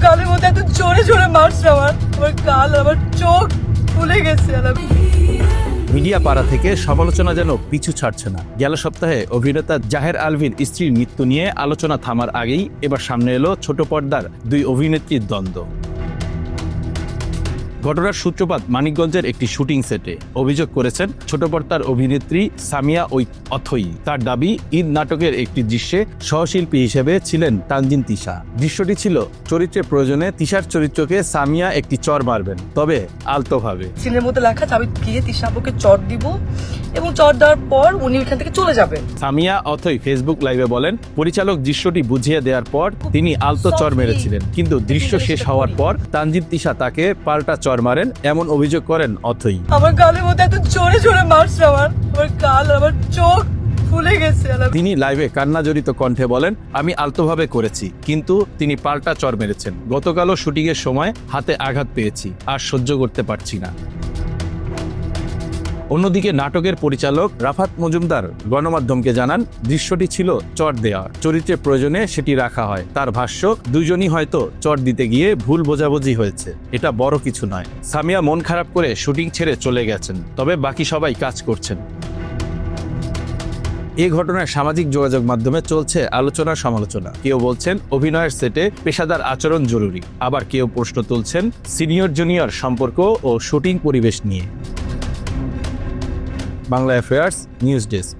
গালের মধ্যে এত জোরে জোরে মারছে, আমার গাল, আমার চোখ ফুলে গেছে। মিডিয়া পাড়া থেকে সমালোচনা যেন পিছু ছাড়ছে না। গেল সপ্তাহে অভিনেতা জাহের আলভীর স্ত্রীর মৃত্যু নিয়ে আলোচনা থামার আগেই এবার সামনে এলো ছোট পর্দার দুই অভিনেত্রীর দ্বন্দ্ব। ঘটনার সূত্রপাত মানিকগঞ্জের একটি শুটিং সেটে। অভিযোগ করেছেন ছোট পর্দার অভিনেত্রী সামিয়া অথই। তার দাবি, ঈদ নাটকের একটি দৃশ্যে সহশিল্পী হিসেবে ছিলেন তানজিন তিশা। দৃশ্যটি ছিল চরিত্রের প্রয়োজনে তিশার চরিত্রকে সামিয়া একটি চর মারবেন, তবে আলতোভাবে। সিনের মধ্যে লেখা আছে আমি গিয়ে তিশা আপুকে চট দিব এবং চট দেওয়ার পর উনি ওইখান থেকে চলে যাবে। সামিয়া অথই ফেসবুক লাইভে বলেন, পরিচালক দৃশ্যটি বুঝিয়ে দেওয়ার পর তিনি আলতো চর মেরেছিলেন, কিন্তু দৃশ্য শেষ হওয়ার পর তানজিন তিশা তাকে পাল্টা চর মারেন, এমন অভিযোগ করেন অথই। আমার গালের মধ্যে এত জোরে জোরে মারছে, আমার গাল, আমার চোখ ফুলে গেছে। তিনি লাইভে কান্না জড়িত কণ্ঠে বলেন, আমি আলতোভাবে করেছি, কিন্তু তিনি পাল্টা চর মেরেছেন। গতকালও শুটিং এর সময় হাতে আঘাত পেয়েছি, আর সহ্য করতে পারছি না। অন্যদিকে নাটকের পরিচালক রাফাত মজুমদার গণমাধ্যমকে জানান, দৃশ্যটি ছিল চট দেওয়া, চরিত্রের প্রয়োজনে সেটি রাখা হয়। তার ভাষ্য, দুজনই হয়তো চট দিতে গিয়ে ভুল বোঝাবুঝি হয়েছে, এটা বড় কিছু নয়। সামিয়া মন খারাপ করে শুটিং ছেড়ে চলে গেছেন, তবে বাকি সবাই কাজ করছেন। এই ঘটনায় সামাজিক যোগাযোগ মাধ্যমে চলছে আলোচনা সমালোচনা। কেউ বলছেন অভিনয়ের সেটে পেশাদার আচরণ জরুরি, আবার কেউ প্রশ্ন তুলছেন সিনিয়র জুনিয়র সম্পর্ক ও শুটিং পরিবেশ নিয়ে। Bangla affairs news desk.